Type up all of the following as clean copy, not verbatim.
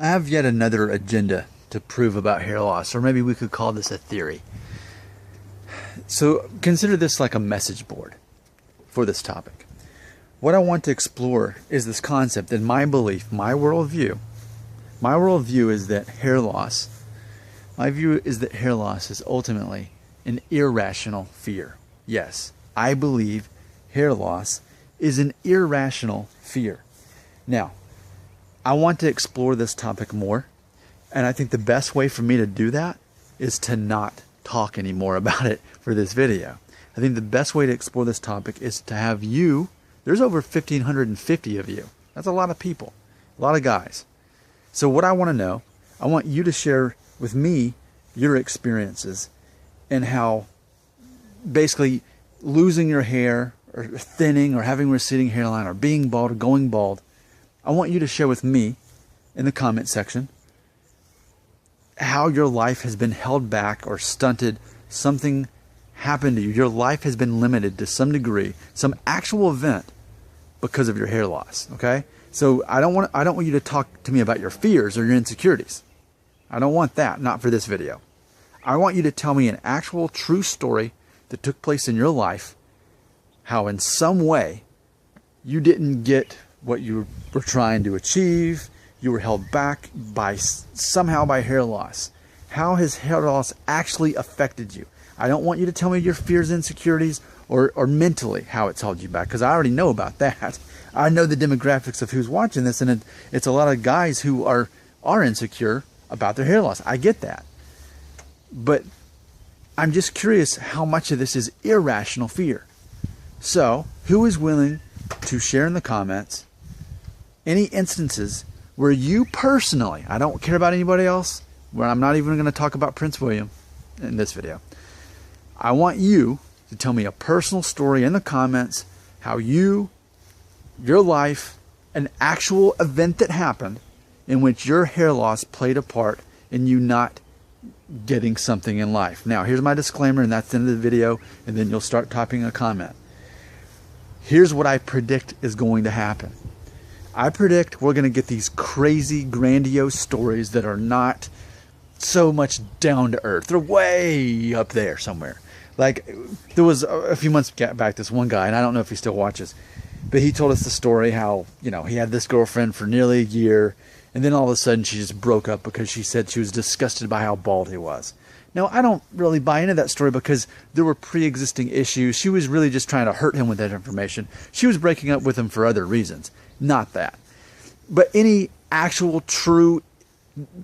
I have yet another agenda to prove about hair loss, or maybe we could call this a theory. So consider this like a message board for this topic. What I want to explore is this concept in my belief, my worldview. My worldview is that hair loss, my view is that hair loss is ultimately an irrational fear. Yes, I believe hair loss is an irrational fear. Now, I want to explore this topic more, and I think the best way for me to do that is to not talk anymore about it for this video. I think the best way to explore this topic is to have you, there's over 1,550 of you. That's a lot of people, a lot of guys. So what I want to know, I want you to share with me your experiences and how basically losing your hair or thinning or having receding hairline or being bald or going bald, I want you to share with me in the comment section how your life has been held back or stunted. Something happened to you. Your life has been limited to some degree, some actual event because of your hair loss. Okay? So I don't want you to talk to me about your fears or your insecurities. I don't want that, not for this video. I want you to tell me an actual true story that took place in your life, how in some way you didn't get what you were trying to achieve, you were held back by somehow by hair loss. How has hair loss actually affected you? I don't want you to tell me your fears, insecurities, or mentally how it's held you back, because I already know about that. I know the demographics of who's watching this, and it's a lot of guys who are insecure about their hair loss. I get that. But I'm just curious how much of this is irrational fear. So, who is willing to share in the comments any instances where you personally, I don't care about anybody else, where I'm not even going to talk about Prince William in this video. I want you to tell me a personal story in the comments, how your life, an actual event that happened in which your hair loss played a part in you not getting something in life. Now, here's my disclaimer, and that's the end of the video, and then you'll start typing a comment. Here's what I predict is going to happen. I predict we're going to get these crazy, grandiose stories that are not so much down to earth. They're way up there somewhere. Like, there was a few months back, this one guy, and I don't know if he still watches, but he told us the story how, he had this girlfriend for nearly a year, and then all of a sudden she just broke up because she said she was disgusted by how bald he was. Now, I don't really buy into that story because there were pre-existing issues. She was really just trying to hurt him with that information. She was breaking up with him for other reasons, not that. But any actual true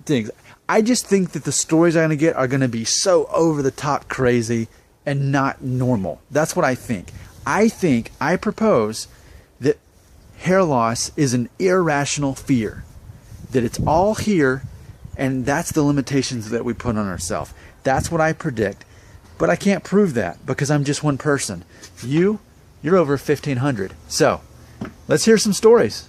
things, I just think that the stories I'm going to get are going to be so over-the-top crazy and not normal. That's what I think. I propose that hair loss is an irrational fear, that it's all here, and that's the limitations that we put on ourselves. That's what I predict, but I can't prove that because I'm just one person. You're over 1,500. So let's hear some stories.